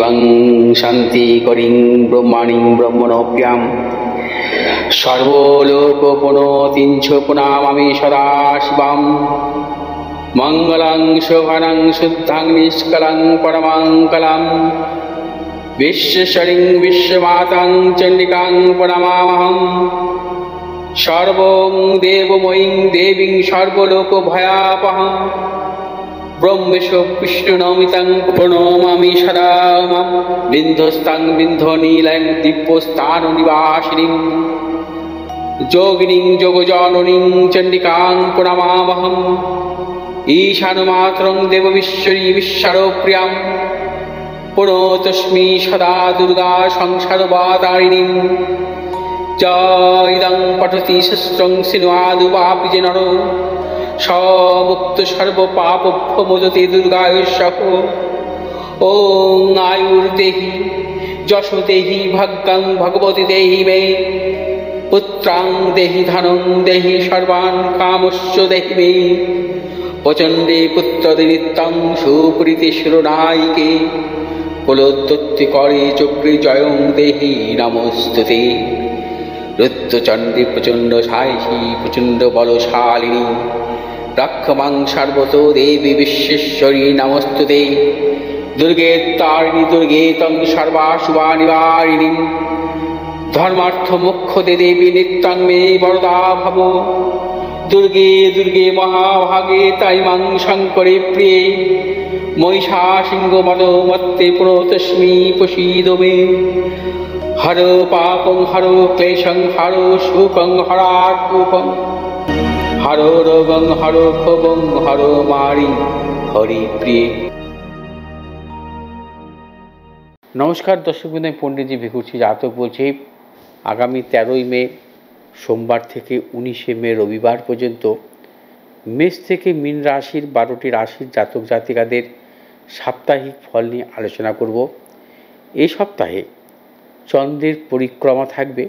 শিবং শান্তি করিং ব্রহ্মাণিং ব্রহ্মণোপ্যাম সর্বলোকপুনতিঞ্চ প্রণামামি সদা শিবম মঙ্গলং শোভনং শুদ্ধং নিষ্কলং পরমঙ্গলম বিশ্বশ্বরিং বিশ্বমাতাং চণ্ডিকাং প্রণমামহম সর্বং দেবময়ীং দেবীং সর্বলোকভয়াপহম ব্রহ্মেশ বিষ্ণুনমিতং প্রণমামি সদা মাম বিন্ধস্তাং বিন্ধনীলং দিব্যস্থাননিবাসিনীং যোগিনীং যোগজননীং চণ্ডিকাং প্রণমামহম ঈশানমাতরং দেববিশ্বরী বিশ্বরপ্রিয়াং প্রণতস্মি সদা দুর্গা সংসারবাতারিণীং ইদং পঠতি শস্ত্রং সিনুয়াদুপাপি যে নর সমুক্ত সর্বপাপভ্যো মোদতে দুর্গায়ুষ্যঃ ওং আয়ুর্দেহি যশো দেহি ভাগ্যং ভগবতী দেহি মে পুত্রাং দেহি ধনং দেহি সর্বান কামস্য দেহি মে প্রচণ্ডে পুত্রদে নিত্যং সুপ্রীতি শিরোনায়িকে কুলোত্তত্তি করে চক্রে জয়ং দেহি নমস্তুতে রুদ্রচণ্ডী প্রচণ্ড সাহসী প্রচণ্ড বলশালিনী রক্ষমাং সর্বত দেবী বিশ্বেশ্বরী নমস্তুতে দুর্গে তারিণী দুর্গে তং সর্বাশুভা নিবারিণী ধর্মার্থ মোক্ষদে দেবী নিত্যং মে বরদা ভব দুর্গে দুর্গে মহাভাগে তাই মাং শঙ্করে প্রিয়ে মহিষা সিংহ মদ মত্তে প্রতস্মি প্রসীদ মে হর পাপং হর ক্লেশং হর সুখং হরাকুপং হর রোগং হর ক্ষোভং হর মারি হরি প্রিয়ে। নমস্কার দর্শকবৃন্দ, আমি পণ্ডিতজি ভিখুরছি জাতক বলছি। আগামী 13ই মে সোমবার থেকে 19শে মে রবিবার পর্যন্ত মেষ থেকে মীন রাশির 12টি রাশির জাতক জাতিকাদের সাপ্তাহিক ফল নিয়ে আলোচনা করব। এই সপ্তাহে চন্দ্রের পরিক্রমা থাকবে,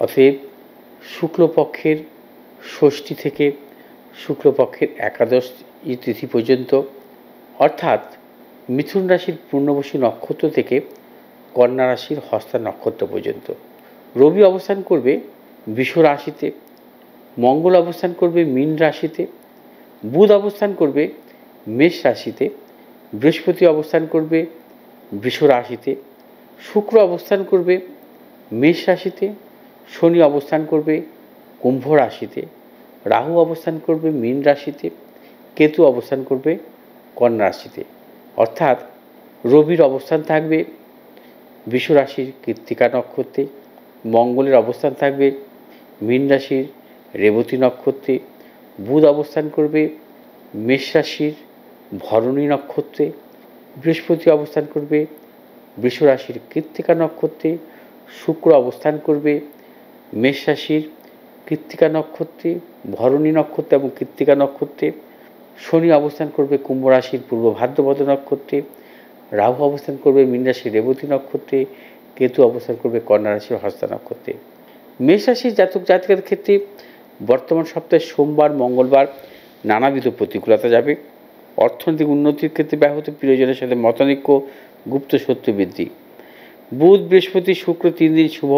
অতএব শুক্লপক্ষের ষষ্ঠী থেকে শুক্লপক্ষের একাদশ তিথি পর্যন্ত, অর্থাৎ মিথুন রাশির পূর্ণবসী নক্ষত্র থেকে কন্যা রাশির হস্তা নক্ষত্র পর্যন্ত। রবি অবস্থান করবে বৃষ রাশিতে, মঙ্গল অবস্থান করবে মীন রাশিতে, বুধ অবস্থান করবে মেষ রাশিতে, বৃহস্পতি অবস্থান করবে বৃষ রাশিতে, শুক্র অবস্থান করবে মেষ রাশিতে, শনি অবস্থান করবে কুম্ভ রাশিতে, রাহু অবস্থান করবে মীন রাশিতে, কেতু অবস্থান করবে কন্যা রাশিতে। অর্থাৎ রবির অবস্থান থাকবে বৃষ রাশির কৃত্তিকা নক্ষত্রে, মঙ্গলের অবস্থান থাকবে মীন রাশির রেবতী নক্ষত্রে, বুধ অবস্থান করবে মেষ রাশির ভরণী নক্ষত্রে, বৃহস্পতি অবস্থান করবে বৃষ রাশির কৃত্তিকা নক্ষত্রে, শুক্র অবস্থান করবে মেষ রাশির কৃত্তিকা নক্ষত্রে, ভরণী নক্ষত্রে এবং কৃত্তিকা নক্ষত্রে, শনি অবস্থান করবে কুম্ভ রাশির পূর্ব ভাদ্রপদ নক্ষত্রে, রাহু অবস্থান করবে মীন রাশির রেবতী নক্ষত্রে, কেতু অবস্থান করবে কন্যা রাশির হস্তা নক্ষত্রে। মেষ রাশির জাতক জাতিকাদের ক্ষেত্রে বর্তমান সপ্তাহে সোমবার মঙ্গলবার নানাবিধ প্রতিকূলতা যাবে। অর্থনৈতিক উন্নতির ক্ষেত্রে ব্যাহত, প্রিয়জনের সাথে মতানৈক্য, গুপ্ত শত্রু বৃদ্ধি। বুধ বৃহস্পতি শুক্র 3 দিন শুভ,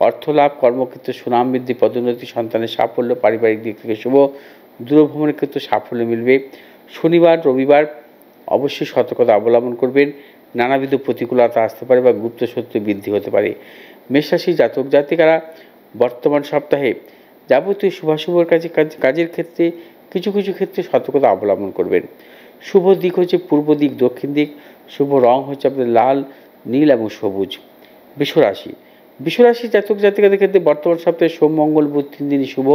অর্থলাভ, কর্মক্ষেত্রে সুনাম বৃদ্ধি, পদোন্নতি, সন্তানের সাফল্য, পারিবারিক দিক থেকে শুভ, দূরভ্রমণের ক্ষেত্রে সাফল্য মিলবে। শনিবার রবিবার অবশ্যই সতর্কতা অবলম্বন করবেন, নানাবিধ প্রতিকূলতা আসতে পারে বা গুপ্ত শত্রু বৃদ্ধি হতে পারে। মেষ রাশির জাতক জাতিকারা বর্তমান সপ্তাহে যাবতীয় শুভাশুভ কাজের ক্ষেত্রে কিছু কিছু ক্ষেত্রে সতর্কতা অবলম্বন করবেন। শুভ দিক হচ্ছে পূর্ব দিক, দক্ষিণ দিক। শুভ রং হচ্ছে আপনাদের লাল, নীল এবং সবুজ। বৃষ রাশি জাতক জাতিকাদের ক্ষেত্রে বর্তমান সপ্তাহে সোম মঙ্গল বুধ 3 দিনই শুভ,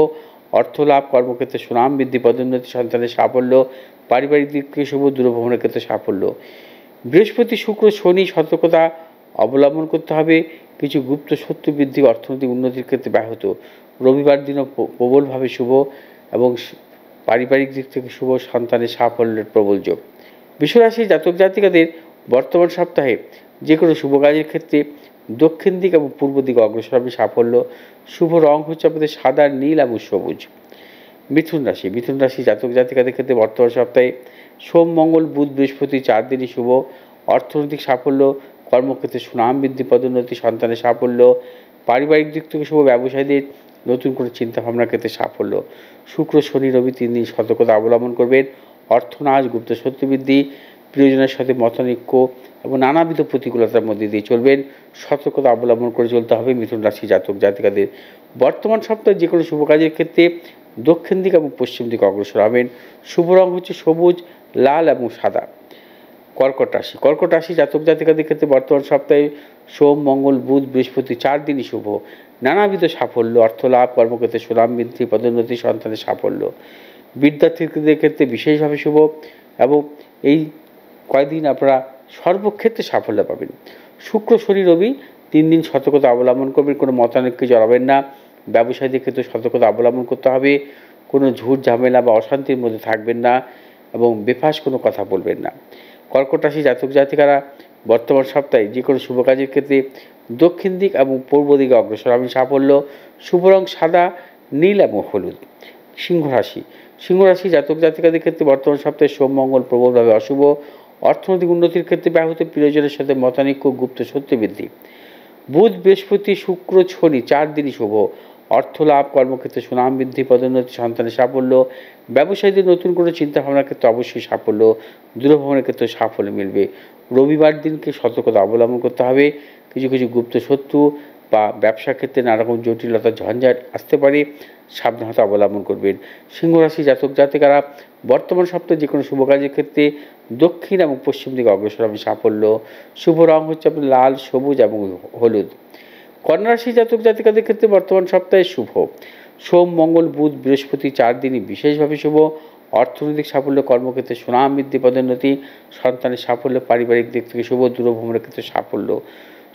অর্থলাভ, কর্মক্ষেত্রে সুনাম বৃদ্ধি, পদোন্নতি, সন্তানের সাফল্য, পারিবারিক দিক থেকে শুভ, দূরভ্রমণের ক্ষেত্রে সাফল্য। বৃহস্পতি শুক্র শনি সতর্কতা অবলম্বন করতে হবে, কিছু গুপ্ত শত্রু বৃদ্ধি, অর্থনৈতিক উন্নতির ক্ষেত্রে ব্যাহত। রবিবার দিনও প্রবলভাবে শুভ এবং পারিবারিক দিক থেকে শুভ, সন্তানের সাফল্যের প্রবল যোগ। বৃষ রাশির জাতক জাতিকাদের বর্তমান সপ্তাহে যে কোনো শুভ কাজের ক্ষেত্রে দক্ষিণ দিক এবং পূর্ব দিকে অগ্রসর হবে সাফল্য। শুভ রং হচ্ছে আপনাদের সাদা, নীল এবং সবুজ। মিথুন রাশি জাতক জাতিকাদের ক্ষেত্রে বর্তমান সপ্তাহে সোম মঙ্গল বুধ বৃহস্পতি 4 দিনই শুভ, অর্থনৈতিক সাফল্য, কর্মক্ষেত্রে সুনাম বৃদ্ধি, পদোন্নতি, সন্তানের সাফল্য, পারিবারিক দিক থেকে শুভ, ব্যবসায়ীদের নতুন করে চিন্তাভাবনার ক্ষেত্রে সাফল্য। শুক্র, শনি, রবি 3 দিন সতর্কতা অবলম্বন করবেন। অর্থনাশ, গুপ্ত শত্রু বৃদ্ধি, প্রিয়জনের সাথে মতানৈক্য এবং নানাবিধ প্রতিকূলতার মধ্যে দিয়ে চলবেন। সতর্কতা অবলম্বন করে চলতে হবে মিথুন রাশি জাতক জাতিকাদের। বর্তমান সপ্তাহে যে কোনো শুভ কাজের ক্ষেত্রে দক্ষিণ দিক এবং পশ্চিম দিকে অগ্রসর হবেন। শুভ রং হচ্ছে সবুজ, লাল এবং সাদা। কর্কট রাশি জাতক জাতিকাদের ক্ষেত্রে বর্তমান সপ্তাহে সোম, মঙ্গল, বুধ, বৃহস্পতি 4 দিনই শুভ। নানাবিধ সাফল্য, অর্থলাভ, কর্মক্ষেত্রে সুনাম বৃদ্ধি, পদোন্নতি, সন্তানের সাফল্য। বিদ্যার্থীদের ক্ষেত্রে বিশেষভাবে শুভ এবং এই কয়েকদিন আপনারা সর্বক্ষেত্রে সাফল্য পাবেন। শুক্র, শনি, রবি 3 দিন সতর্কতা অবলম্বন করবেন। কোনো মতানৈক্যে জড়াবেন না। ব্যবসায়ীদের ক্ষেত্রে সতর্কতা অবলম্বন করতে হবে। কোনো ঝুট ঝামেলা বা অশান্তির মধ্যে থাকবেন না এবং বেফাঁস কোনো কথা বলবেন না। কর্কট রাশি জাতক জাতিকারা বর্তমান সপ্তাহে যে কোনো শুভ কাজের ক্ষেত্রে দক্ষিণ দিক এবং পূর্ব দিকে অগ্রসর হবেন। সাফল্য। শুভ রং সাদা, নীল এবং হলুদ। সিংহ রাশি জাতক জাতিকাদের ক্ষেত্রে বর্তমান সপ্তাহে সোম, মঙ্গল প্রবলভাবে অশুভ। অর্থনৈতিক উন্নতির ক্ষেত্রে ব্যাহত, প্রিয়জনের সাথে মতানৈক্য, গুপ্ত শত্রু বৃদ্ধি। বুধ, বৃহস্পতি, শুক্র, শনি 4 দিনই শুভ। অর্থলাভ, কর্মক্ষেত্রে সুনাম বৃদ্ধি, পদোন্নতি, সন্তানের সাফল্য। ব্যবসায়ীদের নতুন কোনো চিন্তাভাবনার ক্ষেত্রে অবশ্যই সাফল্য, দূরভ্রমণের ক্ষেত্রে সাফল্য মিলবে। রবিবার দিনকে সতর্কতা অবলম্বন করতে হবে। কিছু গুপ্ত শত্রু বা ব্যবসার ক্ষেত্রে নানারকম জটিলতা, ঝঞ্ঝাট আসতে পারে, সাবধানতা অবলম্বন করবেন। সিংহ রাশি জাতক জাতিকারা বর্তমান সপ্তাহে যে কোনো শুভ কাজের ক্ষেত্রে দক্ষিণ এবং পশ্চিম দিকে অগ্রসর হবে। সাফল্য। শুভ রং হচ্ছে আপনার লাল, সবুজ এবং হলুদ। কন্যা রাশি জাতক জাতিকাদের ক্ষেত্রে বর্তমান সপ্তাহে শুভ। সোম, মঙ্গল, বুধ, বৃহস্পতি 4 দিনই বিশেষভাবে শুভ। অর্থনৈতিক সাফল্য, কর্মক্ষেত্রে সুনাম বৃদ্ধি, পদোন্নতি, সন্তানের সাফল্য, পারিবারিক দিক থেকে শুভ, দূরভ্রমণের ক্ষেত্রে সাফল্য।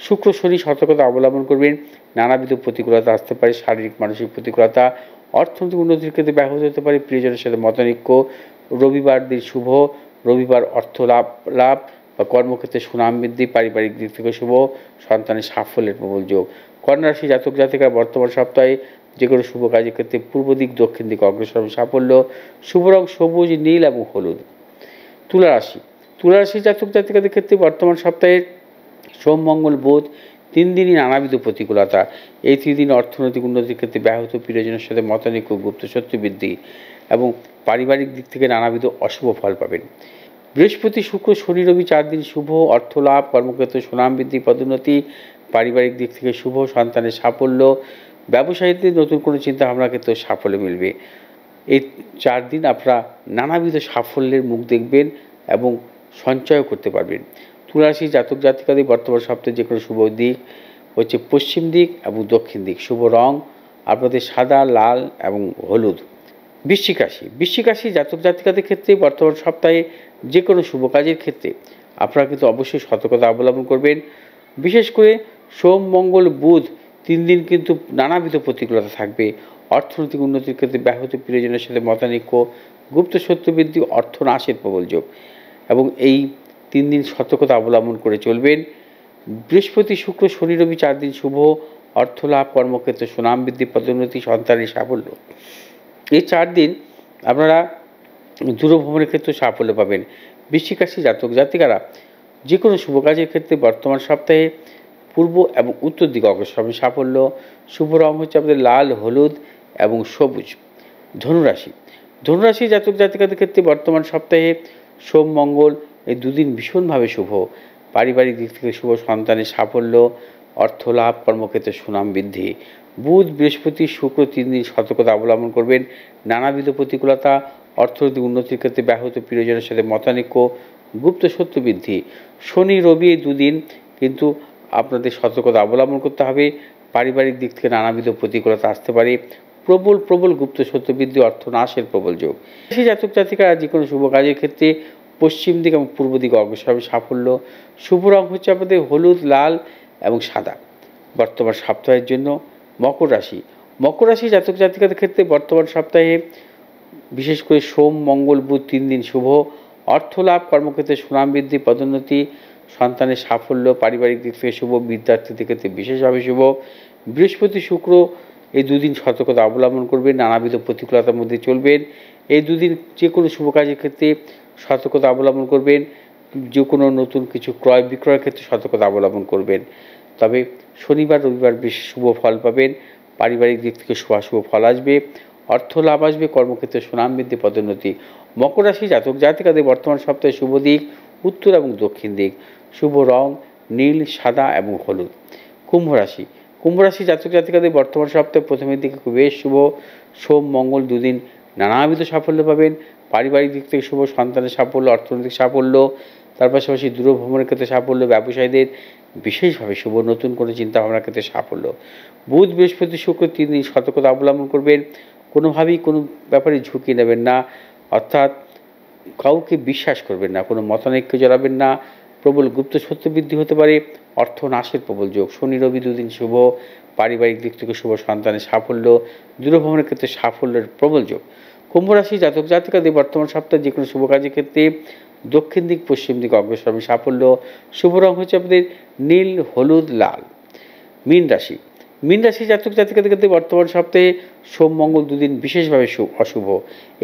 শুক্র, শনি সতর্কতা অবলম্বন করবেন। নানাবিধ প্রতিকূলতা আসতে পারে, শারীরিক মানসিক প্রতিকূলতা। অর্থনৈতিক উন্নতির ক্ষেত্রে ব্যাহত হতে পারে, প্রিয়জনের সাথে মতানৈক্য। রবিবার দিন শুভ। রবিবার অর্থ লাভ বা কর্মক্ষেত্রে সুনাম বৃদ্ধি, পারিবারিক দিক থেকে শুভ, সন্তানের সাফল্যের প্রবল যোগ। কন্যা রাশি জাতক জাতিকা বর্তমান সপ্তাহে যে কোনো শুভ কাজের ক্ষেত্রে পূর্ব দিক, দক্ষিণ দিকে অগ্রসর সাফল্য। শুভ রং সবুজ, নীল এবং হলুদ। তুলা রাশি জাতক জাতিকাদের ক্ষেত্রে বর্তমান সপ্তাহে সোম, মঙ্গল, বুধ 3 দিনই নানাবিধ প্রতিকূলতা। এই 3 দিন অর্থনৈতিক উন্নতির ক্ষেত্রে ব্যাহত, প্রিয়জনের সাথে মতানৈক্য, গুপ্ত শত্রু বৃদ্ধি এবং পারিবারিক দিক থেকে নানাবিধ অশুভ ফল পাবেন। বৃহস্পতি, শুক্র, শনি, রবি 4 দিন শুভ। অর্থলাভ, কর্মক্ষেত্রে সুনাম বৃদ্ধি, পদোন্নতি, পারিবারিক দিক থেকে শুভ, সন্তানের সাফল্য। ব্যবসায়ীদের নতুন কোনো চিন্তাভাবনার ক্ষেত্রে সাফল্য মিলবে। এই 4 দিন আপনারা নানাবিধ সাফল্যের মুখ দেখবেন এবং সঞ্চয় করতে পারবেন। তুলা রাশি জাতক জাতিকাদের বর্তমান সপ্তাহে যে কোনো শুভ দিক হচ্ছে পশ্চিম দিক এবং দক্ষিণ দিক। শুভ রং আপনাদের সাদা, লাল এবং হলুদ। বৃশ্চিক রাশি জাতক জাতিকাদের ক্ষেত্রে বর্তমান সপ্তাহে যে কোনো শুভ কাজের ক্ষেত্রে আপনারা কিন্তু অবশ্যই সতর্কতা অবলম্বন করবেন। বিশেষ করে সোম, মঙ্গল, বুধ 3 দিন কিন্তু নানাবিধ প্রতিকূলতা থাকবে। অর্থনৈতিক উন্নতির ক্ষেত্রে ব্যাহত, প্রিয়জনের সাথে মতানৈক্য, গুপ্ত শত্রু বৃদ্ধি, অর্থনাশের প্রবল যোগ এবং এই 3 দিন সতর্কতা অবলম্বন করে চলবেন। বৃহস্পতি, শুক্র, শনি, রবি 4 দিন শুভ। অর্থলাভ, কর্মক্ষেত্রে সুনাম বৃদ্ধি, পদোন্নতি, সন্তানের সাফল্য। এই 4 দিন আপনারা দূরভ্রমণের ক্ষেত্রে সাফল্য পাবেন। বৃশ্চিক রাশি জাতক জাতিকারা যে কোনো শুভ কাজের ক্ষেত্রে বর্তমান সপ্তাহে পূর্ব এবং উত্তর দিকে অগ্রসর হবে। সাফল্য। শুভ রং হচ্ছে আপনাদের লাল, হলুদ এবং সবুজ। ধনুরাশি জাতক জাতিকাদের ক্ষেত্রে বর্তমান সপ্তাহে সোম, মঙ্গল এই 2 দিন ভীষণভাবে শুভ। পারিবারিক দিক থেকে শুভ, সন্তানের সাফল্য, অর্থলাভ, কর্মক্ষেত্রে সুনাম বৃদ্ধি। বুধ, বৃহস্পতি, শুক্র 3 দিন সতর্কতা অবলম্বন করবেন। নানাবিধ প্রতিকূলতা, অর্থনৈতিক উন্নতির ক্ষেত্রে ব্যাহত, প্রিয়জনের সাথে মতানৈক্য, গুপ্ত শত্রু বৃদ্ধি। শনি, রবি এই 2 দিন কিন্তু আপনাদের সতর্কতা অবলম্বন করতে হবে। পারিবারিক দিক থেকে নানাবিধ প্রতিকূলতা আসতে পারে। প্রবল গুপ্ত শত্রু বৃদ্ধি, অর্থনাশের প্রবল যোগ। সেই জাতক জাতিকারা যে কোনো শুভ কাজের ক্ষেত্রে পশ্চিম দিক এবং পূর্ব দিকে অগ্রসর হবে। সাফল্য। শুভ রং হচ্ছে আপনাদের হলুদ, লাল এবং সাদা। বর্তমান সপ্তাহের জন্য মকর রাশি জাতক জাতিকাদের ক্ষেত্রে বর্তমান সপ্তাহে বিশেষ করে সোম, মঙ্গল, বুধ 3 দিন শুভ। অর্থলাভ, কর্মক্ষেত্রে সুনাম বৃদ্ধি, পদোন্নতি, সন্তানের সাফল্য, পারিবারিক দিক থেকে শুভ, বিদ্যার্থীদের ক্ষেত্রে বিশেষভাবে শুভ। বৃহস্পতি, শুক্র এই 2 দিন সতর্কতা অবলম্বন করবেন। নানাবিধ প্রতিকূলতার মধ্যে চলবেন। এই 2 দিন যে কোনো শুভ কাজের ক্ষেত্রে সতর্কতা অবলম্বন করবেন। যে কোনো নতুন কিছু ক্রয় বিক্রয়ের ক্ষেত্রে সতর্কতা অবলম্বন করবেন। তবে শনিবার রবিবার বেশ শুভ ফল পাবেন, পারিবারিক দিক থেকে শুভাশুভ ফল আসবে, অর্থ লাভ আসবে, কর্মক্ষেত্রে সুনাম বৃদ্ধি, পদোন্নতি। মকর রাশি জাতক জাতিকাদের বর্তমান সপ্তাহে শুভ দিক উত্তর এবং দক্ষিণ দিক, শুভ রং নীল, সাদা এবং হলুদ। কুম্ভ রাশি জাতক জাতিকাদের বর্তমান সপ্তাহে প্রথমের দিকে খুব বেশ শুভ, সোম মঙ্গল দুদিন নানাবিধ সাফল্য পাবেন, পারিবারিক দিক থেকে শুভ, সন্তানের সাফল্য, অর্থনৈতিক সাফল্য, তার পাশাপাশি দূর ভ্রমণের ক্ষেত্রে সাফল্য, ব্যবসায়ীদের বিশেষভাবে শুভ, নতুন কোনো চিন্তাভাবনার ক্ষেত্রে সাফল্য। বুধ বৃহস্পতি শুক্র 3 দিন সতর্কতা অবলম্বন করবেন, কোনোভাবেই কোনো ব্যাপারে ঝুঁকি নেবেন না, অর্থাৎ কাউকে বিশ্বাস করবেন না, কোনো মতানৈক্যে জড়াবেন না, প্রবল গুপ্ত সত্য বৃদ্ধি হতে পারে, অর্থ নাশের প্রবল যোগ। শনি রবি দুদিন শুভ, পারিবারিক দিক থেকে শুভ, সন্তানের সাফল্য, দূরভ্রমণের ক্ষেত্রে সাফল্যের প্রবল যোগ। কুম্ভ রাশি জাতক জাতিকাদের বর্তমান সপ্তাহে যে কোনো শুভ কাজের ক্ষেত্রে দক্ষিণ দিক পশ্চিম দিক অগ্রসর সাফল্য, শুভ রং হচ্ছে আপনাদের নীল, হলুদ, লাল। মীন রাশি জাতক জাতিকাদের ক্ষেত্রে বর্তমান সপ্তাহে সোম মঙ্গল দুদিন বিশেষভাবে অশুভ,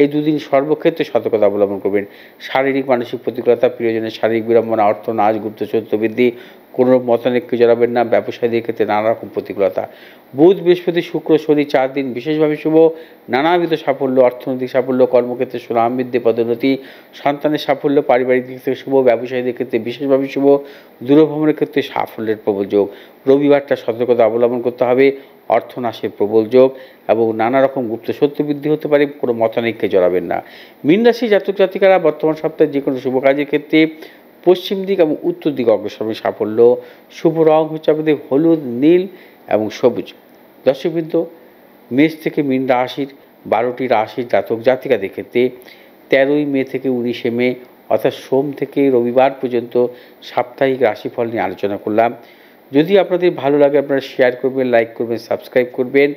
এই দুদিন সর্বক্ষেত্রে সতর্কতা অবলম্বন করবেন। শারীরিক মানসিক প্রতিকূলতা, প্রিয়জনের শারীরিক বিড়ম্বনা, অর্থ নাশ, গুপ্ত সত্য বৃদ্ধি, কোনো মতানৈক্যে জড়াবেন না, ব্যবসায়ীদের ক্ষেত্রে নানা রকম প্রতিকূলতা। বুধ বৃহস্পতি শুক্র শনি 4 দিন বিশেষভাবে শুভ, নানাবিধ সাফল্য, অর্থনৈতিক সাফল্য, কর্মক্ষেত্রে সুনাম বৃদ্ধি, পদোন্নতি, সন্তানের সাফল্য, পারিবারিক দিক থেকে শুভ, ব্যবসায়ীদের ক্ষেত্রে বিশেষভাবে শুভ, দূরভ্রমণের ক্ষেত্রে সাফল্যের প্রবল যোগ। রবিবারটা সতর্কতা অবলম্বন করতে হবে, অর্থনাশের প্রবল যোগ এবং নানা রকম গুপ্ত সত্য বৃদ্ধি হতে পারে, কোনো মতানৈক্যে জড়াবেন না। মীন রাশি জাতক জাতিকারা বর্তমান সপ্তাহে যে কোনো শুভ কাজের ক্ষেত্রে পশ্চিম দিক এবং উত্তর দিক অগ্রসর সাফল্য, শুভ রং হচ্ছে আমাদের হলুদ, নীল এবং সবুজ। দর্শকবৃন্দ, মেষ থেকে মীন রাশির 12টি রাশির জাতক জাতিকাদের ক্ষেত্রে 13ই মে থেকে 19শে মে অর্থাৎ সোম থেকে রবিবার পর্যন্ত সাপ্তাহিক রাশিফল নিয়ে আলোচনা করলাম। যদি আপনাদের ভালো লাগে আপনারা শেয়ার করবেন, লাইক করবেন, সাবস্ক্রাইব করবেন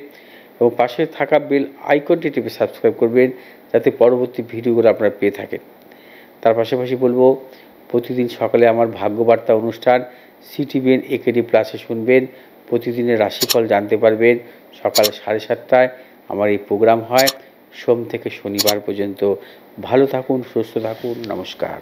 এবং পাশে থাকা বেল আইকনটি টিপে সাবস্ক্রাইব করবেন, যাতে পরবর্তী ভিডিওগুলো আপনারা পেয়ে থাকেন। তার পাশাপাশি বলবো, প্রতিদিন সকালে আমার ভাগ্যবার্তা অনুষ্ঠান CTVN AKD প্লাসে শুনবেন, প্রতিদিনের রাশিফল জানতে পারবেন। সকাল 7:30টায় আমার এই প্রোগ্রাম হয়, সোম থেকে শনিবার পর্যন্ত। ভালো থাকুন, সুস্থ থাকুন, নমস্কার।